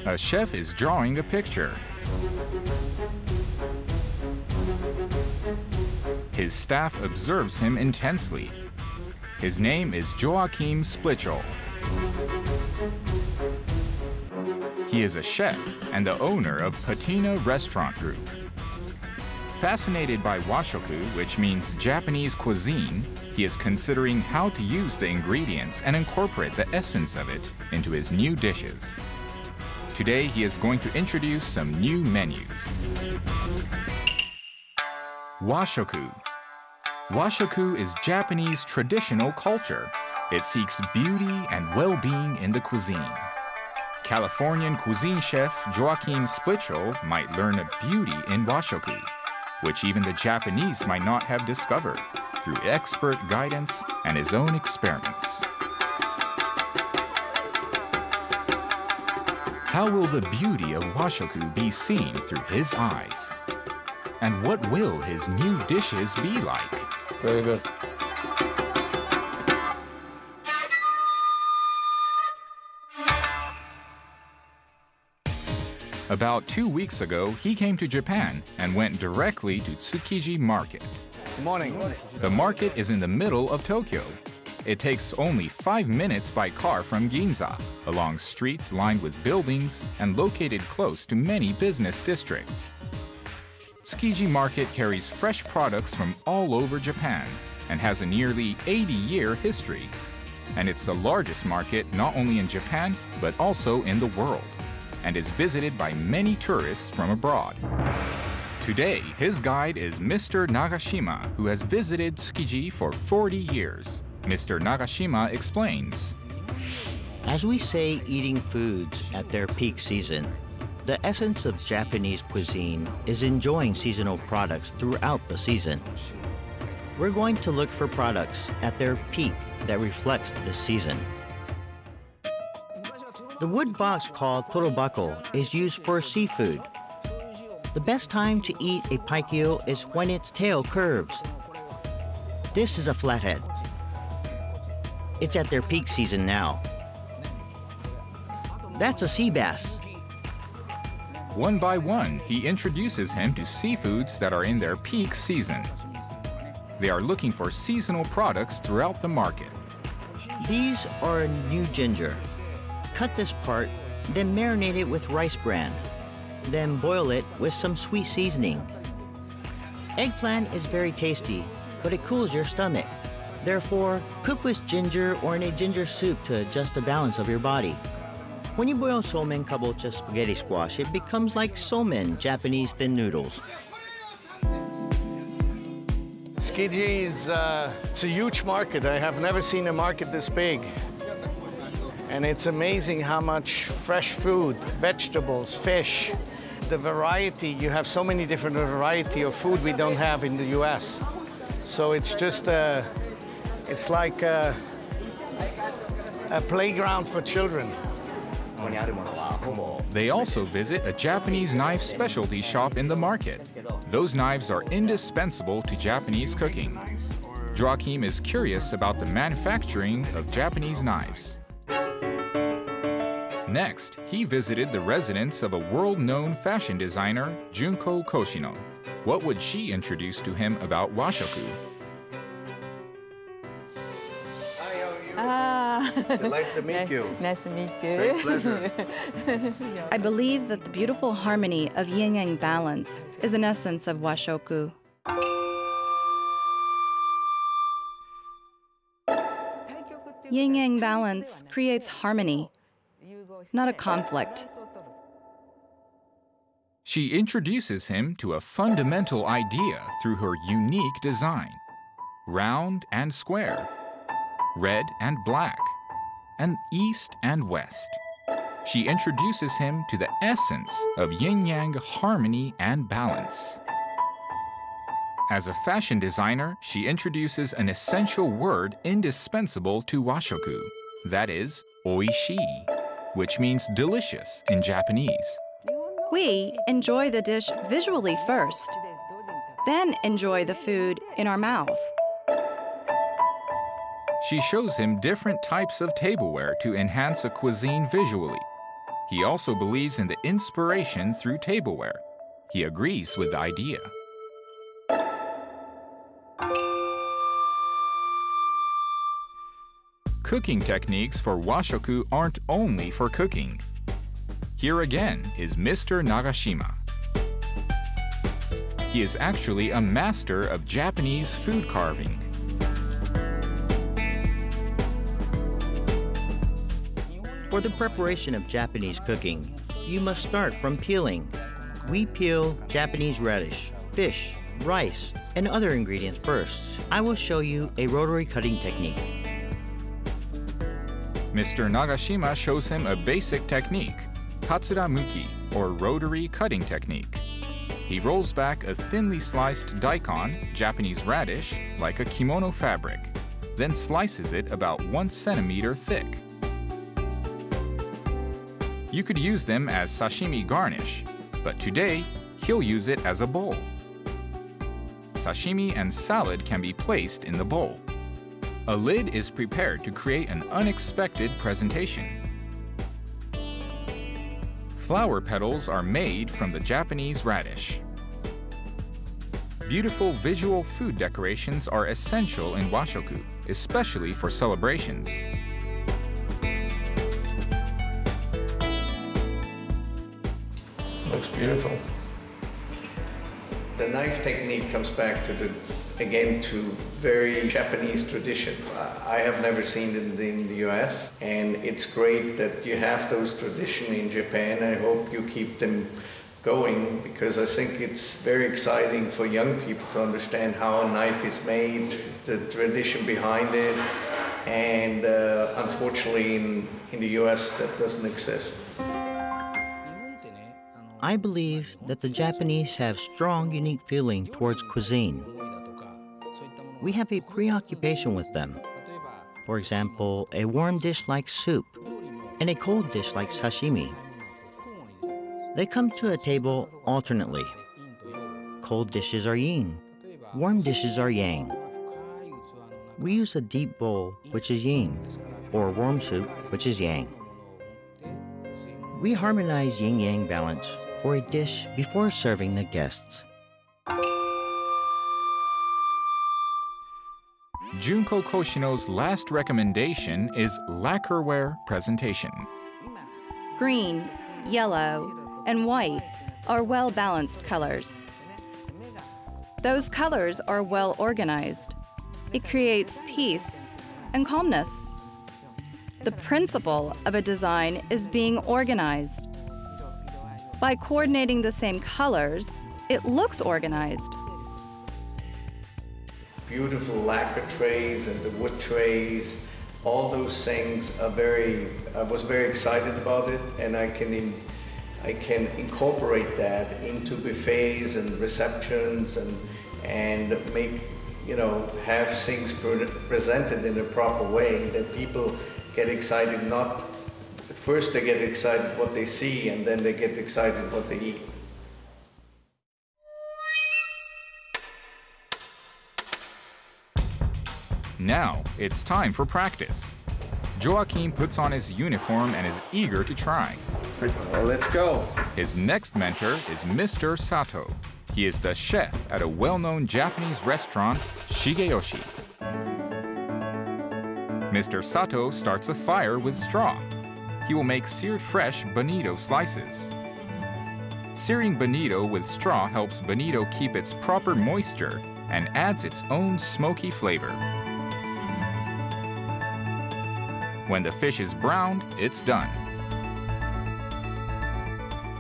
A chef is drawing a picture. His staff observes him intensely. His name is Joachim Splichel. He is a chef and the owner of Patina Restaurant Group. Fascinated by Washoku, which means Japanese cuisine, he is considering how to use the ingredients and incorporate the essence of it into his new dishes. Today, he is going to introduce some new menus. Washoku. Washoku is Japanese traditional culture. It seeks beauty and well-being in the cuisine. Californian cuisine chef Joachim Splichel might learn a beauty in Washoku, which even the Japanese might not have discovered through expert guidance and his own experiments. How will the beauty of Washoku be seen through his eyes? And what will his new dishes be like? Very good. About 2 weeks ago, he came to Japan and went directly to Tsukiji Market. Good morning. The market is in the middle of Tokyo. It takes only 5 minutes by car from Ginza, along streets lined with buildings and located close to many business districts. Tsukiji Market carries fresh products from all over Japan and has a nearly 80-year history. And it's the largest market not only in Japan, but also in the world, and is visited by many tourists from abroad. Today, his guide is Mr. Nagashima, who has visited Tsukiji for 40 years. Mr. Nagashima explains. As we say eating foods at their peak season, the essence of Japanese cuisine is enjoying seasonal products throughout the season. We're going to look for products at their peak that reflects the season. The wood box called torobako is used for seafood. The best time to eat a pike eel is when its tail curves. This is a flathead. It's at their peak season now. That's a sea bass. One by one, he introduces him to seafoods that are in their peak season. They are looking for seasonal products throughout the market. These are a new ginger. Cut this part, then marinate it with rice bran. Then boil it with some sweet seasoning. Eggplant is very tasty, but it cools your stomach. Therefore, cook with ginger or in a ginger soup to adjust the balance of your body. When you boil somen kabocha spaghetti squash, it becomes like somen, Japanese thin noodles. Tsukiji is it's a huge market. I have never seen a market this big. And it's amazing how much fresh food, vegetables, fish, the variety. You have so many different variety of food we don't have in the US. So it's just it's like a playground for children. They also visit a Japanese knife specialty shop in the market. Those knives are indispensable to Japanese cooking. Joachim is curious about the manufacturing of Japanese knives. Next, he visited the residence of a world-known fashion designer, Junko Koshino. What would she introduce to him about Washoku? Delight to meet you. Nice to meet you. Great pleasure. I believe that the beautiful harmony of yin-yang balance is an essence of Washoku. Yin-yang balance creates harmony, not a conflict. She introduces him to a fundamental idea through her unique design. Round and square, red and black, and east and west. She introduces him to the essence of yin-yang harmony and balance. As a fashion designer, she introduces an essential word indispensable to Washoku, that is, oishii, which means delicious in Japanese. We enjoy the dish visually first, then enjoy the food in our mouth. She shows him different types of tableware to enhance a cuisine visually. He also believes in the inspiration through tableware. He agrees with the idea. Cooking techniques for washoku aren't only for cooking. Here again is Mr. Nagashima. He is actually a master of Japanese food carving. For the preparation of Japanese cooking, you must start from peeling. We peel Japanese radish, fish, rice, and other ingredients first. I will show you a rotary cutting technique. Mr. Nagashima shows him a basic technique, katsuramuki, or rotary cutting technique. He rolls back a thinly sliced daikon, Japanese radish, like a kimono fabric, then slices it about 1 centimeter thick. You could use them as sashimi garnish, but today, he'll use it as a bowl. Sashimi and salad can be placed in the bowl. A lid is prepared to create an unexpected presentation. Flower petals are made from the Japanese radish. Beautiful visual food decorations are essential in washoku, especially for celebrations. Looks beautiful. The knife technique comes back to again to very Japanese traditions. I have never seen it in the US, and it's great that you have those traditions in Japan. I hope you keep them going, because I think it's very exciting for young people to understand how a knife is made, the tradition behind it, and unfortunately in the US that doesn't exist. I believe that the Japanese have strong, unique feeling towards cuisine. We have a preoccupation with them. For example, a warm dish like soup and a cold dish like sashimi. They come to a table alternately. Cold dishes are yin, warm dishes are yang. We use a deep bowl, which is yin, or warm soup, which is yang. We harmonize yin-yang balance for a dish before serving the guests. Junko Koshino's last recommendation is lacquerware presentation. Green, yellow, and white are well-balanced colors. Those colors are well organized. It creates peace and calmness. The principle of a design is being organized. By coordinating the same colors, it looks organized. Beautiful lacquer trays and the wood trays, all those things are I was very excited about it, and I can incorporate that into buffets and receptions and make, have things presented in a proper way that people get excited. Not first they get excited what they see, and then they get excited what they eat. Now, it's time for practice. Joaquin puts on his uniform and is eager to try. Well, let's go. His next mentor is Mr. Sato. He is the chef at a well-known Japanese restaurant, Shigeyoshi. Mr. Sato starts a fire with straw. He will make seared fresh bonito slices. Searing bonito with straw helps bonito keep its proper moisture and adds its own smoky flavor. When the fish is browned, it's done.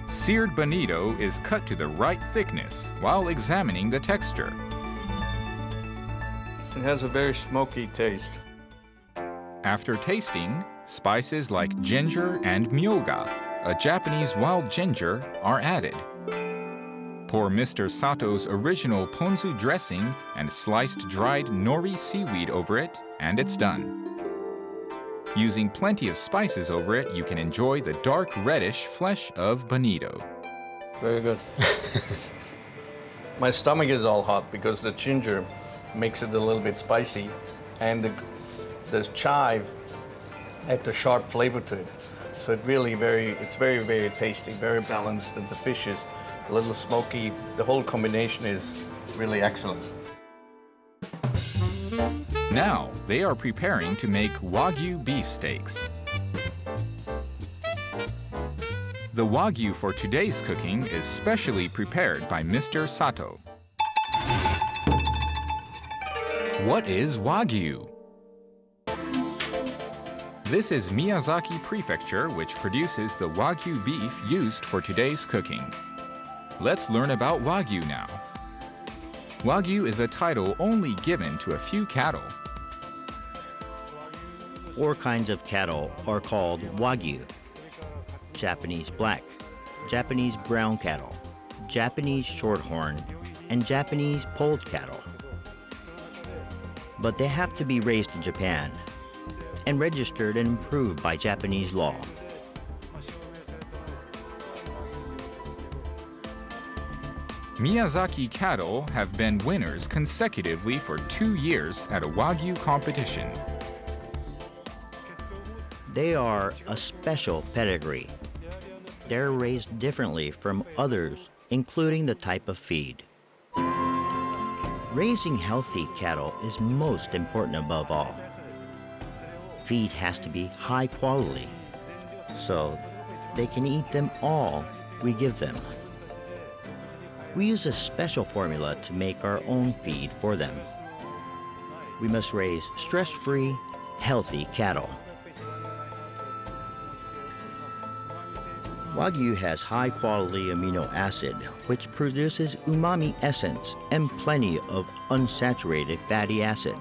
Seared bonito is cut to the right thickness while examining the texture. It has a very smoky taste. After tasting, spices like ginger and myoga, a Japanese wild ginger, are added. Pour Mr. Sato's original ponzu dressing and sliced dried nori seaweed over it, and it's done. Using plenty of spices over it, you can enjoy the dark reddish flesh of bonito. Very good. My stomach is all hot because the ginger makes it a little bit spicy, and the chive adds a sharp flavor to it. So it's very, very tasty, very balanced, and the fish is a little smoky. The whole combination is really excellent. Now, they are preparing to make Wagyu beef steaks. The Wagyu for today's cooking is specially prepared by Mr. Sato. What is Wagyu? This is Miyazaki Prefecture, which produces the Wagyu beef used for today's cooking. Let's learn about Wagyu now. Wagyu is a title only given to a few cattle. 4 kinds of cattle are called Wagyu: Japanese black, Japanese brown cattle, Japanese shorthorn, and Japanese polled cattle. But they have to be raised in Japan and registered and approved by Japanese law. Miyazaki cattle have been winners consecutively for 2 years at a Wagyu competition. They are a special pedigree. They're raised differently from others, including the type of feed. Raising healthy cattle is most important above all. Feed has to be high quality, so they can eat them all we give them. We use a special formula to make our own feed for them. We must raise stress-free, healthy cattle. Wagyu has high-quality amino acid, which produces umami essence and plenty of unsaturated fatty acid.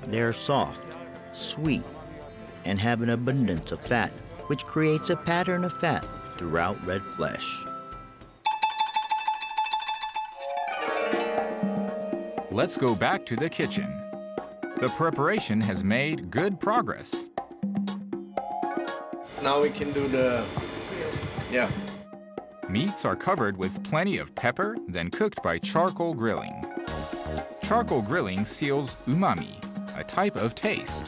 They're soft, sweet, and have an abundance of fat, which creates a pattern of fat throughout red flesh. Let's go back to the kitchen. The preparation has made good progress. Now we can do Meats are covered with plenty of pepper, then cooked by charcoal grilling. Charcoal grilling seals umami, a type of taste.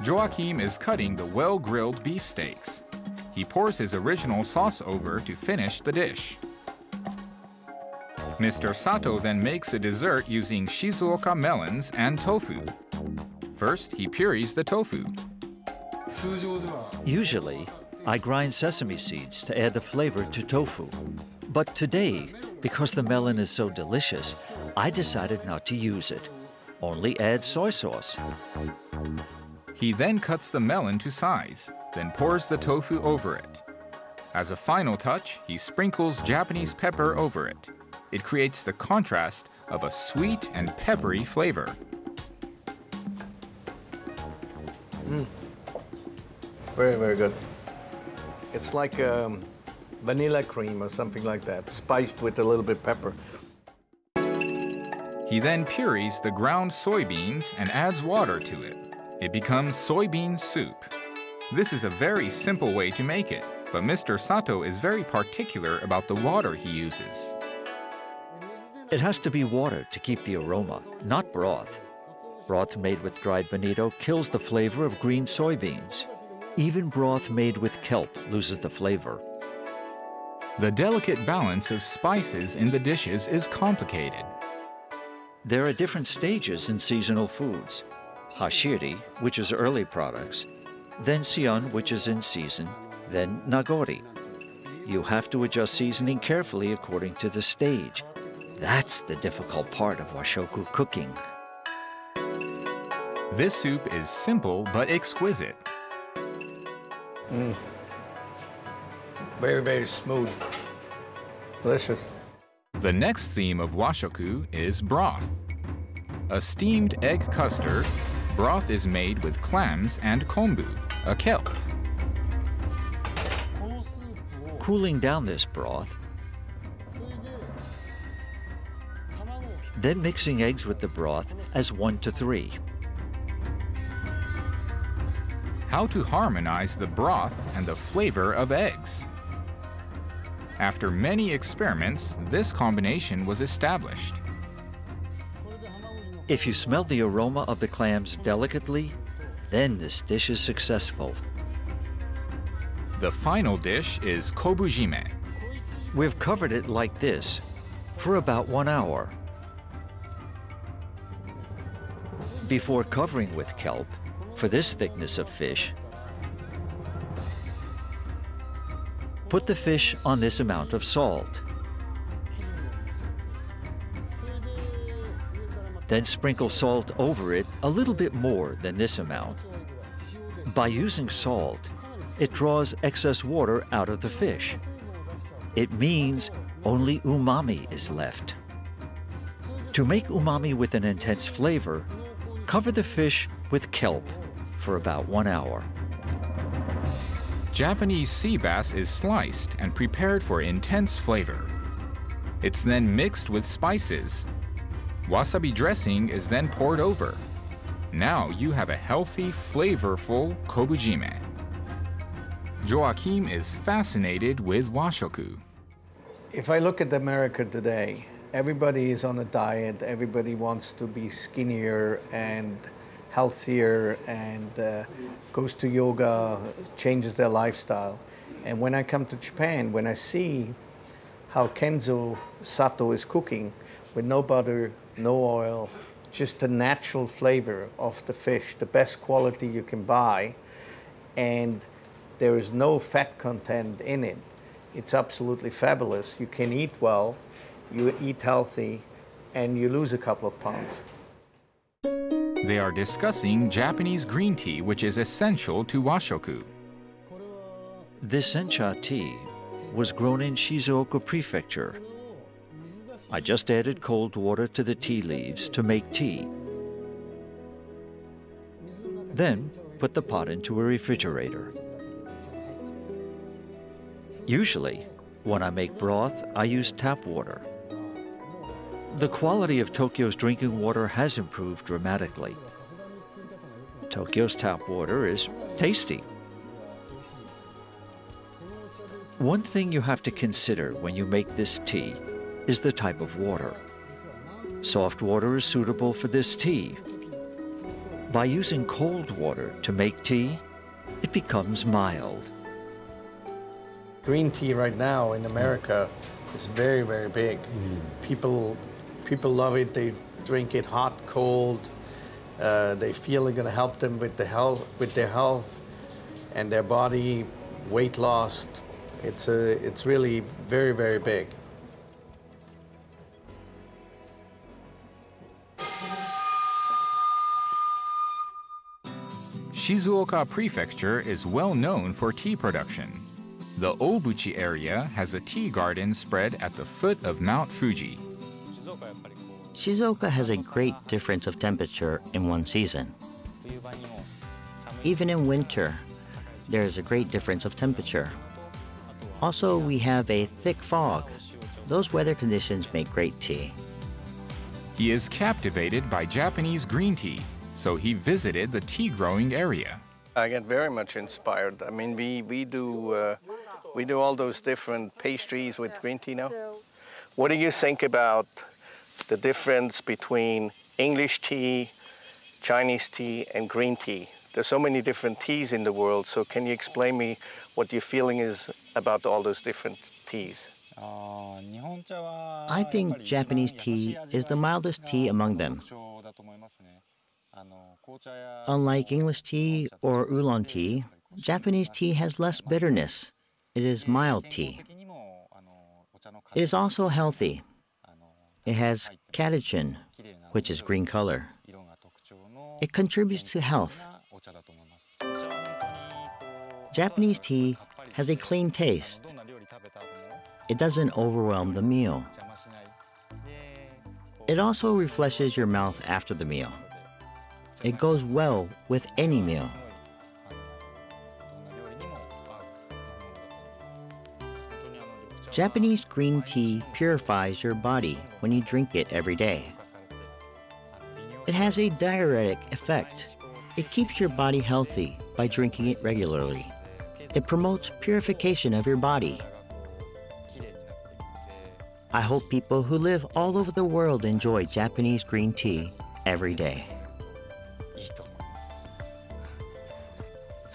Joachim is cutting the well-grilled beef steaks. He pours his original sauce over to finish the dish. Mr. Sato then makes a dessert using Shizuoka melons and tofu. First, he purees the tofu. Usually, I grind sesame seeds to add the flavor to tofu. But today, because the melon is so delicious, I decided not to use it. Only add soy sauce. He then cuts the melon to size, then pours the tofu over it. As a final touch, he sprinkles Japanese pepper over it. It creates the contrast of a sweet and peppery flavor. Very, very good. It's like vanilla cream or something like that, spiced with a little bit pepper. He then purees the ground soybeans and adds water to it. It becomes soybean soup. This is a very simple way to make it, but Mr. Sato is very particular about the water he uses. It has to be water to keep the aroma, not broth. Broth made with dried bonito kills the flavor of green soybeans. Even broth made with kelp loses the flavor. The delicate balance of spices in the dishes is complicated. There are different stages in seasonal foods. Hashiri, which is early products, then Sion, which is in season, then Nagori. You have to adjust seasoning carefully according to the stage. That's the difficult part of Washoku cooking. This soup is simple but exquisite. Very, very smooth. Delicious. The next theme of Washoku is broth. A steamed egg custard, broth is made with clams and kombu, a kelp. Cooling down this broth, then mixing eggs with the broth as 1 to 3. How to harmonize the broth and the flavor of eggs. After many experiments, this combination was established. If you smell the aroma of the clams delicately, then this dish is successful. The final dish is kobujime. We've covered it like this for about 1 hour. Before covering with kelp, for this thickness of fish, put the fish on this amount of salt. Then sprinkle salt over it a little bit more than this amount. By using salt, it draws excess water out of the fish. It means only umami is left. To make umami with an intense flavor, cover the fish with kelp for about 1 hour. Japanese sea bass is sliced and prepared for intense flavor. It's then mixed with spices. Wasabi dressing is then poured over. Now you have a healthy, flavorful kobujime. Joachim is fascinated with washoku. If I look at America today, everybody is on a diet, everybody wants to be skinnier and healthier and goes to yoga, changes their lifestyle. And when I come to Japan, when I see how Kenzo Sato is cooking with no butter, no oil, just the natural flavor of the fish, the best quality you can buy, and there is no fat content in it. It's absolutely fabulous. You can eat well, you eat healthy, and you lose a couple of pounds. They are discussing Japanese green tea, which is essential to washoku. This sencha tea was grown in Shizuoka Prefecture. I just added cold water to the tea leaves to make tea. Then put the pot into a refrigerator. Usually, when I make broth, I use tap water. The quality of Tokyo's drinking water has improved dramatically. Tokyo's tap water is tasty. One thing you have to consider when you make this tea is the type of water. Soft water is suitable for this tea. By using cold water to make tea, it becomes mild. Green tea right now in America is very, very big. People love it. They drink it hot, cold. They feel it's going to help them with their health and their body, weight loss. It's really very, very big. Shizuoka Prefecture is well known for tea production. The Obuchi area has a tea garden spread at the foot of Mount Fuji. Shizuoka has a great difference of temperature in one season. Even in winter, there is a great difference of temperature. Also, we have a thick fog. Those weather conditions make great tea. He is captivated by Japanese green tea, so he visited the tea growing area. I get very much inspired. I mean, we do all those different pastries with green tea now. What do you think about the difference between English tea, Chinese tea, and green tea? There's so many different teas in the world, so can you explain me what your feeling is about all those different teas? I think Japanese tea is the mildest tea among them. Unlike English tea or oolong tea, Japanese tea has less bitterness. It is mild tea. It is also healthy. It has catechin, which is green color. It contributes to health. Japanese tea has a clean taste. It doesn't overwhelm the meal. It also refreshes your mouth after the meal. It goes well with any meal. Japanese green tea purifies your body when you drink it every day. It has a diuretic effect. It keeps your body healthy by drinking it regularly. It promotes purification of your body. I hope people who live all over the world enjoy Japanese green tea every day.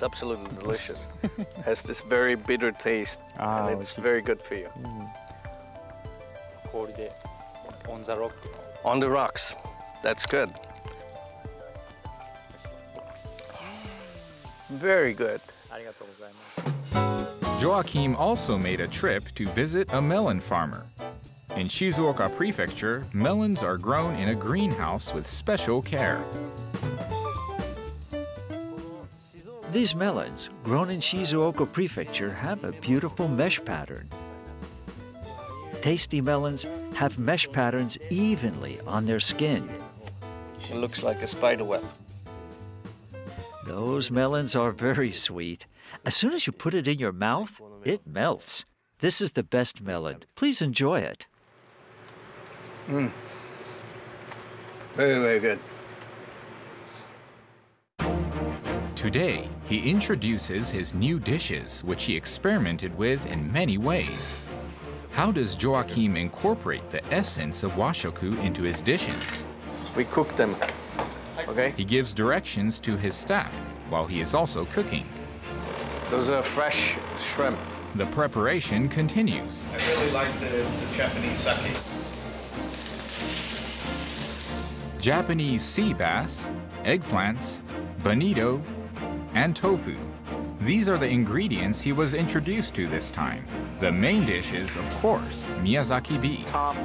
It's absolutely delicious. Has this very bitter taste, and it's very good for you. On the rock. On the rocks. That's good. Very good. Joachim also made a trip to visit a melon farmer. In Shizuoka Prefecture, melons are grown in a greenhouse with special care. These melons, grown in Shizuoka Prefecture, have a beautiful mesh pattern. Tasty melons have mesh patterns evenly on their skin. It looks like a spider web. Those melons are very sweet. As soon as you put it in your mouth, it melts. This is the best melon. Please enjoy it. Very, very good. Today, he introduces his new dishes, which he experimented with in many ways. How does Joachim incorporate the essence of washoku into his dishes? We cook them, okay? He gives directions to his staff while he is also cooking. Those are fresh shrimp. The preparation continues. I really like the Japanese sake. Japanese sea bass, eggplants, bonito, and tofu. These are the ingredients he was introduced to this time. The main dish is, of course, Miyazaki beef. Top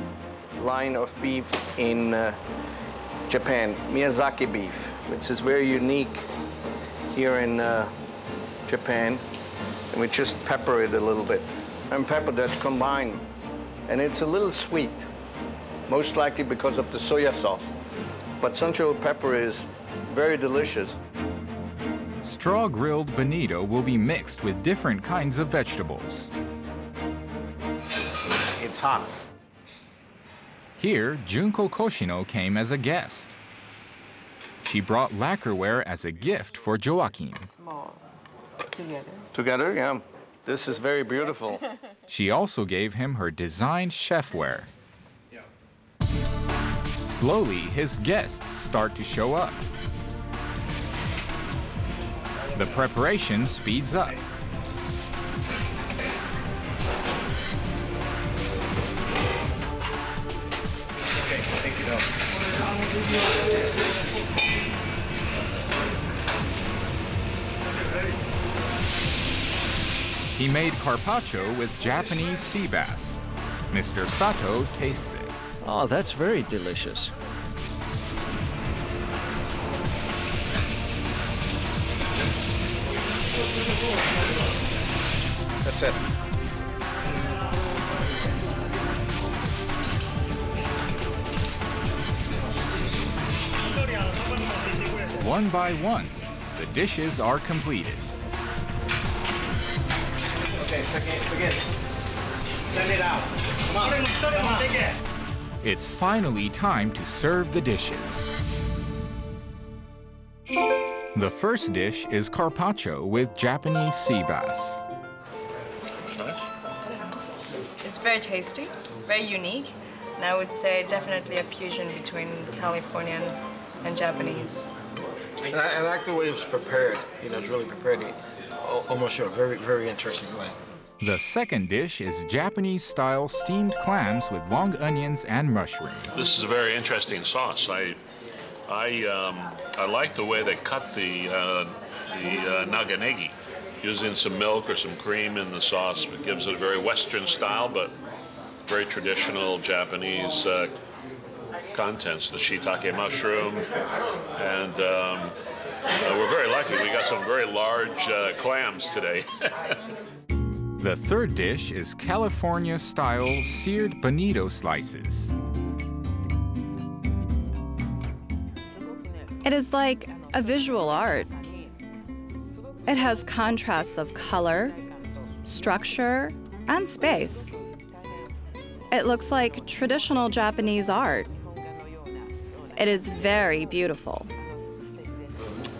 line of beef in Japan, Miyazaki beef, which is very unique here in Japan. And we just pepper it a little bit. And pepper that's combined. And it's a little sweet, most likely because of the soya sauce. But Sancho pepper is very delicious. Straw-grilled bonito will be mixed with different kinds of vegetables. It's hot. Here, Junko Koshino came as a guest. She brought lacquerware as a gift for Joachim. Together. Together, yeah. This is very beautiful. She also gave him her designed chefware. Slowly, his guests start to show up. The preparation speeds up. Okay, take it out. He made carpaccio with Japanese sea bass. Mr. Sato tastes it. Oh, that's very delicious. That's it. One by one, the dishes are completed. Okay, forget it. Send it out. Come on. Come on. It's finally time to serve the dishes. The first dish is carpaccio with Japanese sea bass. It's very tasty, very unique, and I would say definitely a fusion between Californian and Japanese. And I like the way it's prepared. You know, it's really prepared in almost a very, very interesting way. The second dish is Japanese-style steamed clams with long onions and mushrooms. This is a very interesting sauce. I like the way they cut the naganegi, using some milk or some cream in the sauce. It gives it a very Western style, but very traditional Japanese contents. The shiitake mushroom, and we're very lucky. We got some very large clams today. The third dish is California-style seared bonito slices. It is like a visual art. It has contrasts of color, structure, and space. It looks like traditional Japanese art. It is very beautiful.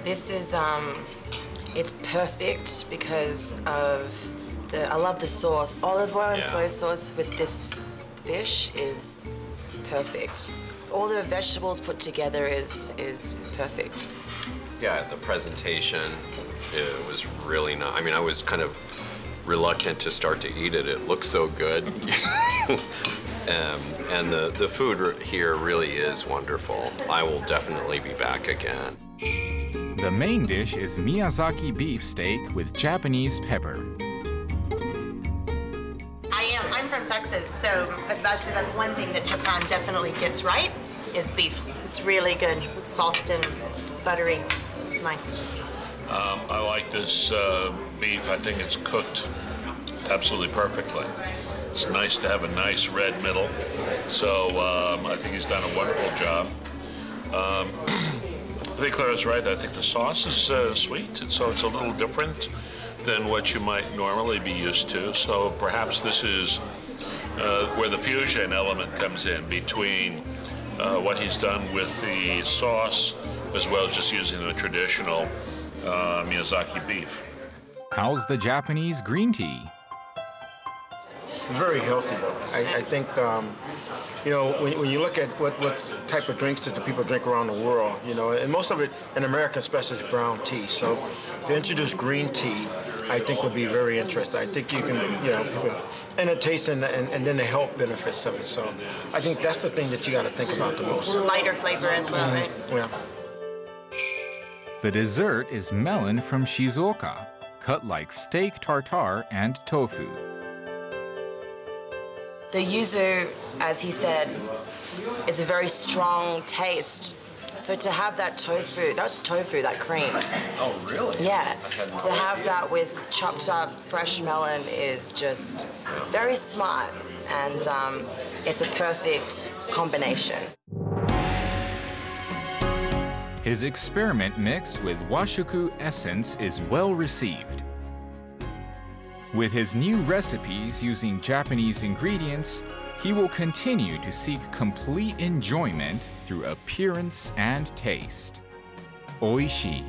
This is, it's perfect because of I love the sauce. Olive oil and soy sauce with this fish is perfect. All the vegetables put together is perfect. Yeah, the presentation, it was really not. I mean, I was kind of reluctant to start to eat it. It looks so good. And the food here really is wonderful. I will definitely be back again. The main dish is Miyazaki beef steak with Japanese pepper. I'm from Texas, so that's one thing that Japan definitely gets right, is beef. It's really good. It's soft and buttery. It's nice. I like this beef. I think it's cooked absolutely perfectly. It's nice to have a nice red middle. So I think he's done a wonderful job. I think Clara's right. I think the sauce is sweet, so it's a little different than what you might normally be used to. So perhaps this is where the fusion element comes in between what he's done with the sauce as well as just using the traditional Miyazaki beef. How's the Japanese green tea? Very healthy. I think, you know, when you look at what type of drinks that the people drink around the world, you know, and most of it in America especially is brown tea. So to introduce green tea, I think would be very interesting. I think you can, you know, people, and the taste and then the health benefits of it. So I think that's the thing that you got to think about the most. Lighter flavor as well, right? Yeah. The dessert is melon from Shizuoka, cut like steak tartare and tofu. The yuzu, as he said, is a very strong taste. So to have that tofu, that's tofu, that cream. Oh, really? Yeah. To have that with chopped up fresh melon is just very smart, and it's a perfect combination. His experiment mix with Washoku essence is well received. With his new recipes using Japanese ingredients, he will continue to seek complete enjoyment through appearance and taste. Oishii.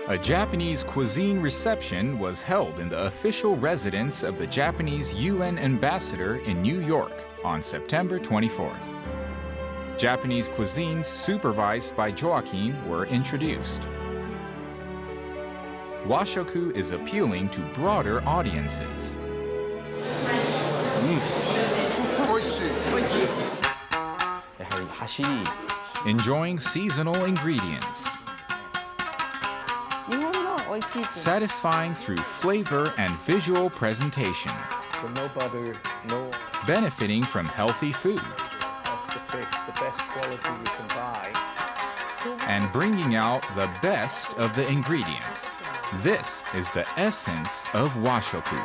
A Japanese cuisine reception was held in the official residence of the Japanese UN ambassador in New York on September 24th. Japanese cuisines supervised by Joaquin were introduced. Washoku is appealing to broader audiences. Enjoying seasonal ingredients. Satisfying through flavor and visual presentation. No butter, no... Benefiting from healthy food. That's the fish, the best quality you can buy. And bringing out the best of the ingredients. This is the essence of Washoku.